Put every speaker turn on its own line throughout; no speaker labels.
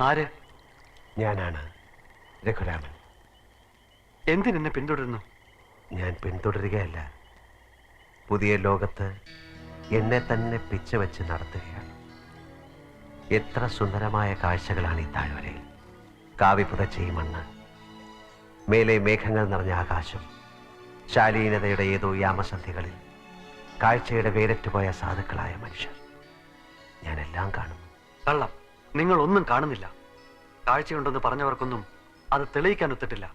ആര്?
ഞാനാണ് രഘുരാമൻ.
എന്തിനെന്നെ പിന്തുടരുന്നു?
ഞാൻ പിന്തുടരുകയല്ല, പുതിയ ലോകത്ത് എന്നെ തന്നെ പിച്ച വെച്ച് നടത്തുകയാണ്. എത്ര സുന്ദരമായ കാഴ്ചകളാണ് ഈ താഴ്വരയിൽ. കാവി പുതച്ച ഈ മണ്ണ്, മേലെ മേഘങ്ങൾ നിറഞ്ഞ ആകാശം, ശാലീനതയുടെ ഏതോ യാമസന്ധികളിൽ കാഴ്ചയുടെ വേരറ്റുപോയ സാധുക്കളായ മനുഷ്യർ. ഞാനെല്ലാം കാണുന്നു.
കള്ളം, നിങ്ങൾ ഒന്നും കാണുന്നില്ല. കാഴ്ചയുണ്ടെന്ന് പറഞ്ഞവർക്കൊന്നും അത് തെളിയിക്കാൻ ഒത്തിട്ടില്ല.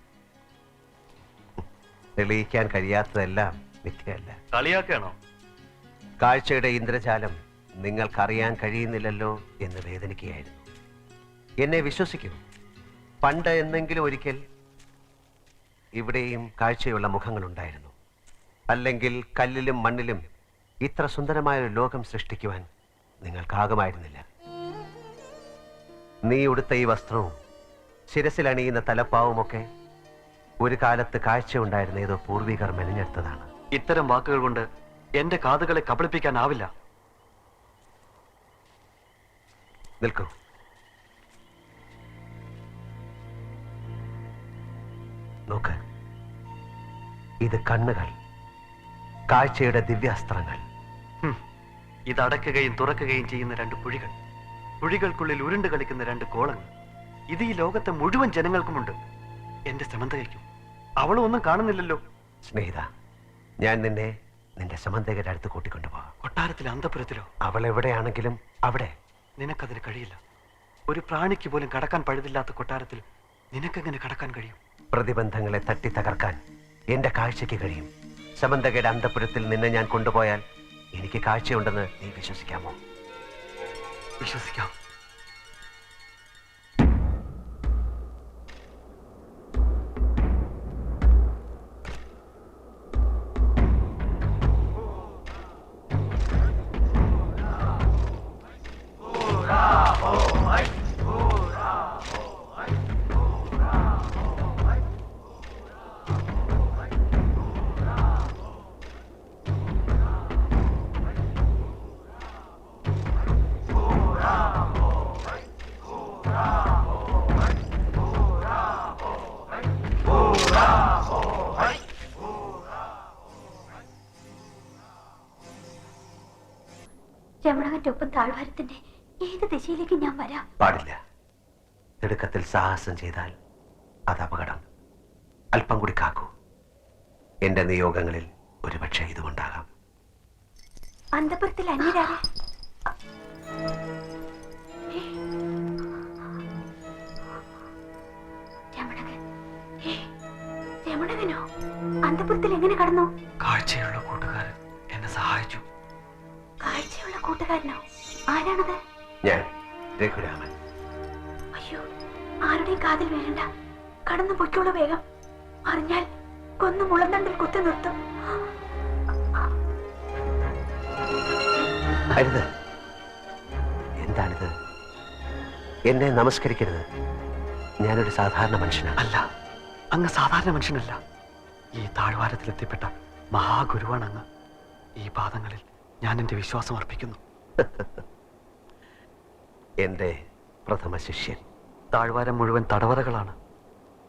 തെളിയിക്കാൻ കഴിയാത്തതെല്ലാം മിഥ്യയല്ല.
കളിയാക്കുകയാണോ?
കാഴ്ചയുടെ ഇന്ദ്രജാലം നിങ്ങൾക്കറിയാൻ കഴിയുന്നില്ലല്ലോ എന്ന് വേദനിക്കുകയായിരുന്നു. എന്നെ വിശ്വസിക്കൂ, പണ്ട് എന്നെങ്കിലും ഒരിക്കൽ ഇവിടെയും കാഴ്ചയുള്ള മുഖങ്ങളുണ്ടായിരുന്നു. അല്ലെങ്കിൽ കല്ലിലും മണ്ണിലും ഇത്ര സുന്ദരമായ ഒരു ലോകം സൃഷ്ടിക്കുവാൻ നിങ്ങൾക്കാകുമായിരുന്നില്ല. നീ ഉടുത്ത ഈ വസ്ത്രവും ശിരസിലണിയുന്ന തലപ്പാവുമൊക്കെ ഒരു കാലത്ത് കാഴ്ച ഉണ്ടായിരുന്ന ഏതോ പൂർവികർ മെനഞ്ഞെടുത്തതാണ്.
ഇത്തരം വാക്കുകൾ കൊണ്ട് എന്റെ കാതുകളെ കബളിപ്പിക്കാനാവില്ല.
നിൽക്കൂ. നോക്ക്, ഇത് കണ്ണുകൾ, കാഴ്ചയുടെ ദിവ്യാസ്ത്രങ്ങൾ.
ഇത് അടയ്ക്കുകയും തുറക്കുകയും ചെയ്യുന്ന രണ്ട് കുഴികൾ, കുഴികൾക്കുള്ളിൽ ഉരുണ്ട് കളിക്കുന്ന രണ്ട് കോളങ്ങൾ. ഇത് ഈ ലോകത്തെ മുഴുവൻ ജനങ്ങൾക്കുമുണ്ട്. എന്റെ സമന്തകയ്ക്കും. അവളും ഒന്നും കാണുന്നില്ലല്ലോ.
സ്നേഹിത, ഞാൻ നിന്റെ സമന്തകയുടെ അടുത്ത് കൂട്ടിക്കൊണ്ടുപോകാം.
കൊട്ടാരത്തിലെ അന്തപുരത്തിലോ?
അവൾ എവിടെയാണെങ്കിലും അവിടെ.
നിനക്കതിന് കഴിയില്ല. ഒരു പ്രാണിക്ക് പോലും കടക്കാൻ പഴുതില്ലാത്ത കൊട്ടാരത്തിൽ നിനക്കെങ്ങനെ കടക്കാൻ കഴിയും?
പ്രതിബന്ധങ്ങളെ തട്ടി തകർക്കാൻ എന്റെ കാഴ്ചയ്ക്ക് കഴിയും. സമന്തകയുടെ അന്തപുരത്തിൽ നിന്നെ ഞാൻ കൊണ്ടുപോയാൽ എനിക്ക് കാഴ്ചയുണ്ടെന്ന് നീ വിശ്വസിക്കാമോ?
വിശ്വസിക്കാം.
രമണകന്റെ ഒപ്പം താഴ്വാരത്തിന്റെ ഏത് ദിശയിലേക്ക് ഞാൻ വരാം?
പാടില്ല. തിടുക്കത്തിൽ സാഹസം ചെയ്താൽ അത് അപകടം. അല്പം കൂടി കാക്കൂ. എന്റെ നിയോഗങ്ങളിൽ ഒരുപക്ഷെ ഇതുകൊണ്ടാകാം.
അന്തപുരത്തിൽ അന്യരാരെ? രമണകനോ? അന്തപുരത്തിൽ എങ്ങനെ കടന്നു?
കാഴ്ചയുള്ള കൂട്ടുകാരൻ എന്നെ സഹായിച്ചു.
കാഴ്ചയുള്ള കൂട്ടുകാരനോ? ആരാണത്?
ഞാൻ രഘുരാമൻ.
അയ്യോ, ആരുടെയും കാതിൽ വീഴണ്ട. കടന്നു പൊയ്ക്കോളൂ വേഗം. അറിഞ്ഞാൽ കൊന്നു മുളന്തണ്ടിൽ കുത്തി നിർത്തും.
അരുത്. എന്താണിത്? എന്നെ നമസ്കരിക്കരുത്. ഞാനൊരു സാധാരണ മനുഷ്യനാണ്.
അല്ല, അങ്ങ് സാധാരണ മനുഷ്യനല്ല. ഈ താഴ്വാരത്തിലെത്തിപ്പെട്ട മഹാഗുരുവാണ് അങ്ങ്. ഈ പാദങ്ങളിൽ ഞാൻ എന്റെ വിശ്വാസം അർപ്പിക്കുന്നു.
എന്റെ പ്രഥമ ശിഷ്യൻ.
താഴ്വാരം മുഴുവൻ തടവറകളാണ്.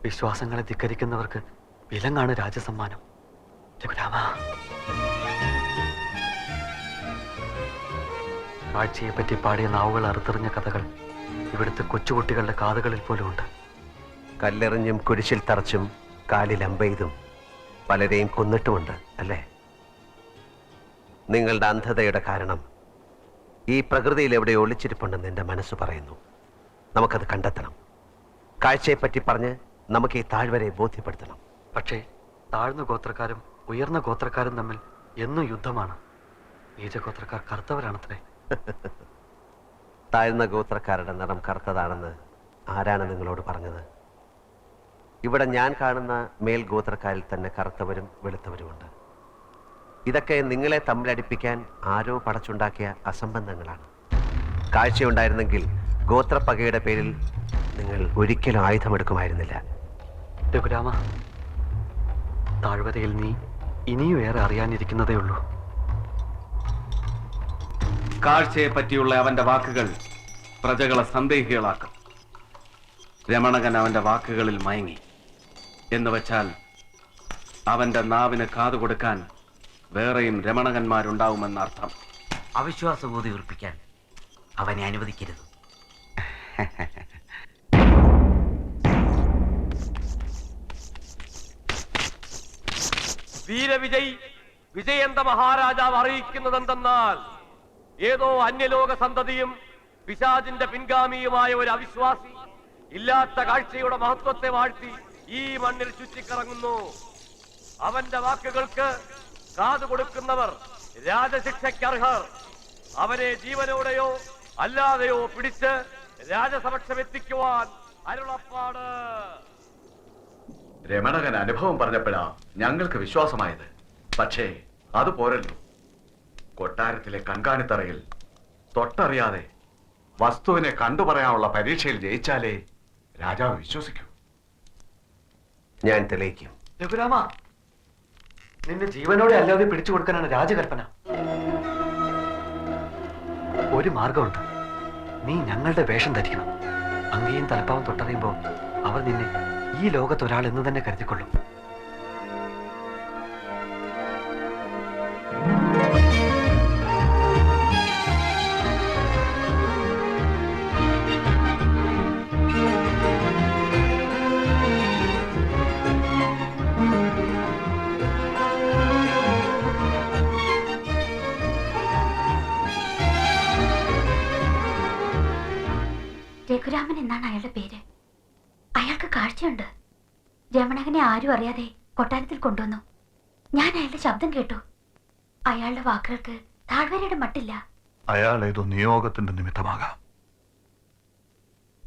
വിശ്വാസങ്ങളെ ധിക്കരിക്കുന്നവർക്ക് വിലങ്ങാണ് രാജസമ്മാനം. രഘുരാമ, കാഴ്ചയെ പറ്റി പാടിയ നാവുകൾ അറുത്തെറിഞ്ഞ കഥകൾ ഇവിടുത്തെ കൊച്ചുകുട്ടികളുടെ കാതുകളിൽ പോലും ഉണ്ട്.
കല്ലെറിഞ്ഞും കുരിശിൽ തറച്ചും കാലിൽ അമ്പെയ്തും പലരെയും കൊന്നിട്ടുമുണ്ട് അല്ലേ? നിങ്ങളുടെ അന്ധതയുടെ കാരണം ഈ പ്രകൃതിയിൽ എവിടെ ഒളിച്ചിരിപ്പുണ്ടെന്ന് എൻ്റെ മനസ്സ് പറയുന്നു. നമുക്കത് കണ്ടെത്തണം. കാഴ്ചയെപ്പറ്റി പറഞ്ഞ് നമുക്ക് ഈ താഴ്വരയെ ബോധ്യപ്പെടുത്തണം.
പക്ഷേ താഴ്ന്ന ഗോത്രക്കാരും ഉയർന്ന ഗോത്രക്കാരും തമ്മിൽ എന്നും യുദ്ധമാണ്. നീചഗോത്രക്കാർ കറുത്തവരാണത്രേ.
താഴ്ന്ന ഗോത്രക്കാരുടെ നിറം കറുത്തതാണെന്ന് ആരാണ് നിങ്ങളോട് പറഞ്ഞത്? ഇവിടെ ഞാൻ കാണുന്ന മേൽ ഗോത്രക്കാരിൽ തന്നെ കറുത്തവരും വെളുത്തവരുമുണ്ട്. ഇതൊക്കെ നിങ്ങളെ തമ്മിലടിപ്പിക്കാൻ ആരോ പടച്ചുണ്ടാക്കിയ അസംബന്ധങ്ങളാണ്. കാഴ്ചയുണ്ടായിരുന്നെങ്കിൽ ഗോത്രപ്പകയുടെ പേരിൽ നിങ്ങൾ ഒരിക്കലും ആയുധമെടുക്കുമായിരുന്നില്ല.
രഘുരാമ, താഴ്വരയിൽ നീ ഇനിയും ഏറെ അറിയാനിരിക്കുന്നതേ ഉള്ളൂ.
കാഴ്ചയെ പറ്റിയുള്ള അവന്റെ വാക്കുകൾ പ്രജകളെ സന്ദേഹികളാക്കും. രമണകൻ അവന്റെ വാക്കുകളിൽ മയങ്ങി എന്ന് വെച്ചാൽ അവന്റെ നാവിന് കാതുകൊടുക്കാൻ വേറെയും രമണകന്മാരുണ്ടാവുമെന്നർത്ഥം.
അവിശ്വാസബോധി ഉറപ്പിക്കാൻ അവനെ അനുവദിക്കരുത്.
വീരവിജയ് വിജയന്ത മഹാരാജാവ് അറിയിക്കുന്നതെന്തെന്നാൽ ഏതോ അന്യലോക സന്തതിയും പിശാചിന്റെ പിൻഗാമിയുമായ ഒരു അവിശ്വാസി ഇല്ലാത്ത കാഴ്ചയുടെ മഹത്വത്തെ വാഴ്ത്തി ഈ മണ്ണിൽ ചുറ്റിക്കറങ്ങുന്നു. അവന്റെ വാക്കുകൾക്ക് കാതുകൊടുക്കുന്നവർ രാജശിക്ഷയ്ക്ക് അർഹർ. അവനെ ജീവനോടെയോ അല്ലാതെയോ പിടിച്ച് രാജസമക്ഷം എത്തിക്കുവാൻ അരുളപ്പാട്.
രമണകൻ അനുഭവം പറഞ്ഞപ്പോഴാ ഞങ്ങൾക്ക് വിശ്വാസമായത്. പക്ഷേ അത് പോരല്ലോ. കൊട്ടാരത്തിലെ കൺകാണിത്തറയിൽ തൊട്ടറിയാതെ വസ്തുവിനെ കണ്ടുപറയാനുള്ള പരീക്ഷയിൽ ജയിച്ചാലേ രാജാവ് വിശ്വസിക്കൂ.
ഞാൻ തെളിയിക്കും.
രഘുരാമ, നിന്നെ ജീവനോടെ അല്ലാതെ പിടിച്ചു കൊടുക്കാനാണ് രാജകൽപ്പന. ഒരു മാർഗമുണ്ട്. നീ ഞങ്ങളുടെ വേഷം ധരിക്കണം. അങ്ങയും തലപ്പാവും തൊട്ടറിയുമ്പോൾ അവർ നിന്നെ ഈ ലോകത്തൊരാൾ എന്ന് തന്നെ കരുതിക്കൊള്ളും.
രഘുരാമൻ എന്നാണ് അയാളുടെ പേര്. അയാൾക്ക് കാഴ്ചയുണ്ട്. രമണകനെ ആരും അറിയാതെ കൊട്ടാരത്തിൽ കൊണ്ടുവന്നു. ഞാൻ അയാളുടെ ശബ്ദം കേട്ടു. അയാളുടെ വാക്കുകൾക്ക് താഴ്വരയുടെ മട്ടില്ല.
അയാൾ ഏതോ നിയോഗത്തിന്റെ നിമിത്തമാകാം.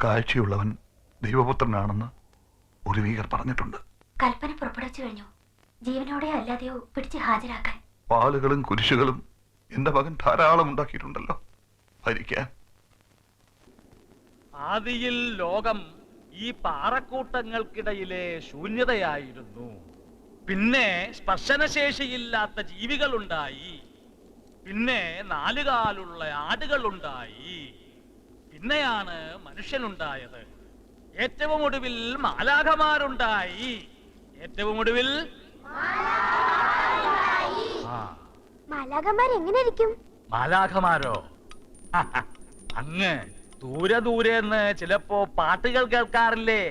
കാഴ്ചയുള്ളവൻ ദൈവപുത്രനാണെന്ന് ഉരുവീകർ പറഞ്ഞിട്ടുണ്ട്.
കൽപ്പന പുറപ്പെടുവിച്ചു കഴിഞ്ഞു. ജീവനോടെ അല്ലാതെയോ പിടിച്ച് ഹാജരാക്കാൻ.
പാലുകളും കുരിശുകളും എന്റെ മകൻ ധാരാളം ഉണ്ടാക്കിയിട്ടുണ്ടല്ലോ ഭരിക്കാൻ.
ആദിയിൽ ലോകം ഈ പാറക്കൂട്ടങ്ങൾക്കിടയിലെ ശൂന്യതയായിരുന്നു. പിന്നെ സ്പർശനശേഷിയില്ലാത്ത ജീവികളുണ്ടായി. പിന്നെ നാലുകാലുള്ള ആടുകളുണ്ടായി. പിന്നെയാണ് മനുഷ്യനുണ്ടായത്. ഏറ്റവും ഒടുവിൽ മാലാഖമാരുണ്ടായി. ഏറ്റവും ഒടുവിൽ
മാലാഖമാരെങ്ങനെയിരിക്കും?
മാലാഖമാരോ? അങ്ങ് ദൂരെ ദൂരെന്ന് ചിലപ്പോ പാട്ടുകൾ കേൾക്കാറില്ലേ?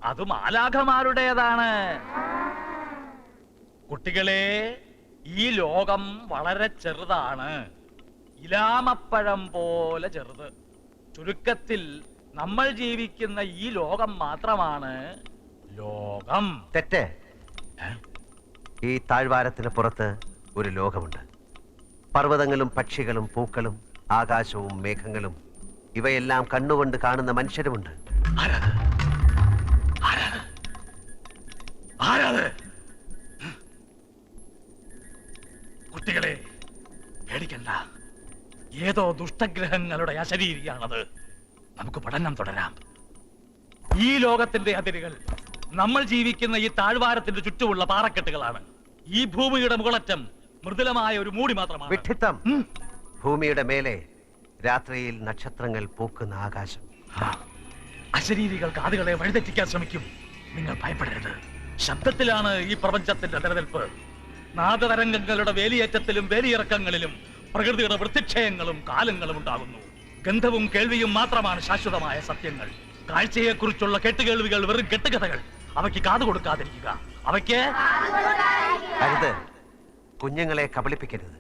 അത് മാലാഖമാരുടേതാണ്. കുട്ടികളെ, ഈ ലോകം വളരെ ചെറുതാണ്. ഇലാമപ്പഴം പോലെ ചെറുത്. ചുരുക്കത്തിൽ നമ്മൾ ജീവിക്കുന്ന ഈ ലോകം മാത്രമാണ് ലോകം.
തെറ്റ്. ഈ താഴ്വാരത്തിന് പുറത്ത് ഒരു ലോകമുണ്ട്. പർവ്വതങ്ങളും പക്ഷികളും പൂക്കളും ആകാശവും മേഘങ്ങളും ഇവയെല്ലാം കണ്ണുകൊണ്ട് കാണുന്ന മനുഷ്യരുമുണ്ട്.
കുട്ടികളെ, പേടിക്കണ്ട. ഏതോ ദുഷ്ടഗ്രഹങ്ങളുടെ അശരീരിയാണത്. നമുക്ക് പഠനം തുടരാം. ഈ ലോകത്തിന്റെ അതിരുകൾ നമ്മൾ ജീവിക്കുന്ന ഈ താഴ്വാരത്തിന്റെ ചുറ്റുമുള്ള പാറക്കെട്ടുകളാണ്. ഈ ഭൂമിയുടെ മുകളറ്റം മൃദുലമായ ഒരു മൂടി മാത്രമാണ്.
വിഡ്ഢിത്തം. ഭൂമിയുടെ മേലെ രാത്രിയിൽ നക്ഷത്രങ്ങൾ പൂക്കുന്ന ആകാശം.
അശരീരികൾ കാതുകളെ വഴിതെറ്റിക്കാൻ ശ്രമിക്കും. നിങ്ങൾ ഭയപ്പെടരുത്. ശബ്ദത്തിലാണ് ഈ പ്രപഞ്ചത്തിന്റെ നിലനിൽപ്പ്. നാദതരംഗങ്ങളുടെ വേലിയേറ്റത്തിലും വേലിയിറക്കങ്ങളിലും പ്രകൃതിയുടെ വൃത്തിക്ഷയങ്ങളും കാലങ്ങളും ഉണ്ടാകുന്നു. ഗന്ധവും കേൾവിയും മാത്രമാണ് ശാശ്വതമായ സത്യങ്ങൾ. കാഴ്ചയെക്കുറിച്ചുള്ള കെട്ടുകേൾവികൾ വെറും കെട്ടുകഥകൾ. അവയ്ക്ക് കാതു കൊടുക്കാതിരിക്കുക. അവയ്ക്ക്
അരുത്. കുഞ്ഞുങ്ങളെ കബളിപ്പിക്കരുത്.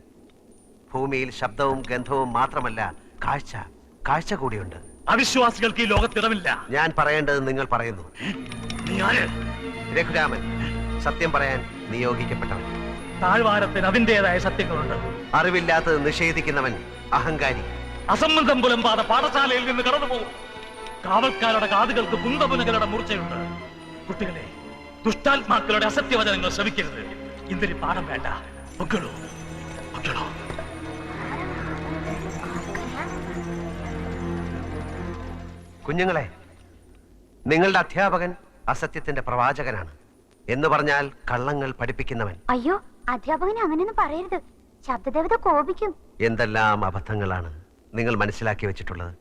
ഭൂമിയിൽ ശബ്ദവും ഗന്ധവും മാത്രമല്ല, കാഴ്ച കൂടിയുണ്ട്.
അവിശ്വാസികൾക്ക് ഈ ലോകത്തിടമില്ല.
ഞാൻ പറയേണ്ടത് നിങ്ങൾ പറയുന്നു.
നീ ആര്?
രഘുരാമൻ, സത്യം പറയാൻ നിയോഗിക്കപ്പെട്ടവൻ.
താഴ്വാരത്തിന് അതിൻ്റെതായ സത്യങ്ങളുണ്ട്.
അറിവില്ലാത്തത് നിഷേധിക്കുന്നവൻ അഹങ്കാരി.
അസംബന്ധം പുലമ്പാതെ പാഠശാലയിൽ നിന്ന് കടന്നു പോകും. കാവൽക്കാരുടെ കാതുകൾക്ക് കുന്തമുനകളുടെ മൂർച്ചയുണ്ട്. കുട്ടികളെ, ദുഷ്ടാത്മാക്കളുടെ അസത്യവചനങ്ങൾ ശ്രമിക്കരുത്. ഇന്നലെ പാഠം വേണ്ട. പൊക്കളോ പൊക്കളോ.
കുഞ്ഞുങ്ങളെ, നിങ്ങളുടെ അധ്യാപകൻ അസത്യത്തിന്റെ പ്രവാചകനാണ്. എന്ന് പറഞ്ഞാൽ കള്ളങ്ങൾ പഠിപ്പിക്കുന്നവൻ.
അയ്യോ, അധ്യാപകനെ അങ്ങനെയൊന്നും പറയരുത്. ശബ്ദദേവത കോപിക്കും.
എന്തെല്ലാം അബദ്ധങ്ങളാണ് നിങ്ങൾ മനസ്സിലാക്കി വെച്ചിട്ടുള്ളത്.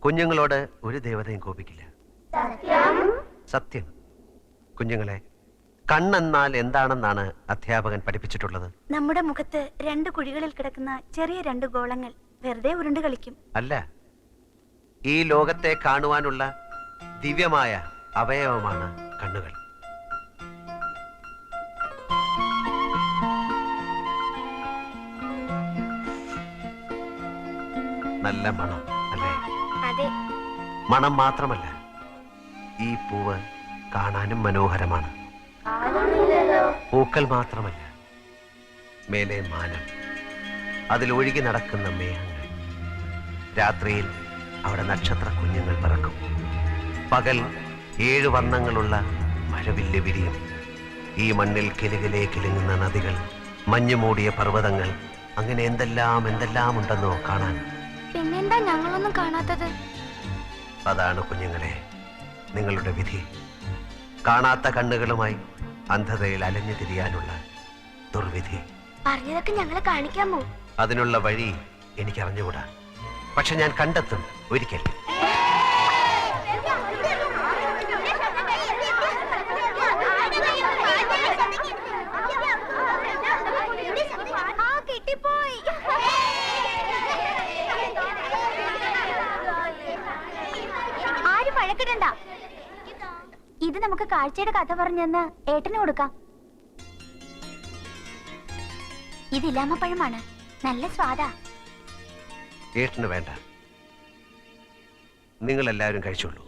കുഞ്ഞുങ്ങളോട് ഒരു ദേവതയും കോപിക്കില്ല. സത്യം. കുഞ്ഞുങ്ങളെ, കണ്ണെന്നാൽ എന്താണെന്നാണ് അധ്യാപകൻ പഠിപ്പിച്ചിട്ടുള്ളത്?
നമ്മുടെ മുഖത്ത് 2 കുഴികളിൽ കിടക്കുന്ന ചെറിയ 2 ഗോളങ്ങൾ വെറുതെ ഉരുണ്ട് കളിക്കും.
അല്ല, ഈ ലോകത്തെ കാണുവാനുള്ള ദിവ്യമായ അവയവമാണ് കണ്ണുകൾ. നല്ല മണം അല്ലേ?
അതെ.
മണം മാത്രമല്ല, ഈ പൂവ് കാണാനും മനോഹരമാണ്. പൂക്കൾ മാത്രമല്ല, മേലെ മാനം, അതിലൊഴുകി നടക്കുന്ന മേഘങ്ങൾ. രാത്രിയിൽ അവിടെ നക്ഷത്ര കുഞ്ഞുങ്ങൾ പിറക്കും. പകൽ 7 വർണ്ണങ്ങളുള്ള മഴവില്ല് വിരിയും. ഈ മണ്ണിൽ കിലുകിലേ കിലുങ്ങുന്ന നദികൾ, മഞ്ഞുമൂടിയ പർവ്വതങ്ങൾ, അങ്ങനെ എന്തെല്ലാം ഉണ്ടെന്നോ കാണാൻ.
പിന്നെന്താ ഞങ്ങളൊന്നും കാണാത്തത്?
അതാണ് കുഞ്ഞുങ്ങളെ നിങ്ങളുടെ വിധി. കാണാത്ത കണ്ണുകളുമായി അന്ധതയിൽ അലഞ്ഞു തിരിയാനുള്ള ദുർവിധി.
പറഞ്ഞതൊക്കെ ഞങ്ങളെ കാണിക്കാമോ?
അതിനുള്ള വഴി എനിക്കറിഞ്ഞുകൂടാ, പക്ഷെ ഞാൻ കണ്ടെത്തും ഒരിക്കൽ.
ആരും വഴക്കിടണ്ട. ഇത് നമുക്ക് കാഴ്ചയുടെ കഥ പറഞ്ഞെന്ന് ഏട്ടന് കൊടുക്കാം. ഇത് ഇലാമപ്പഴമാണ്, നല്ല സ്വാദാ.
ഏട്ടന് വേണ്ട, നിങ്ങളെല്ലാവരും കഴിച്ചോളൂ.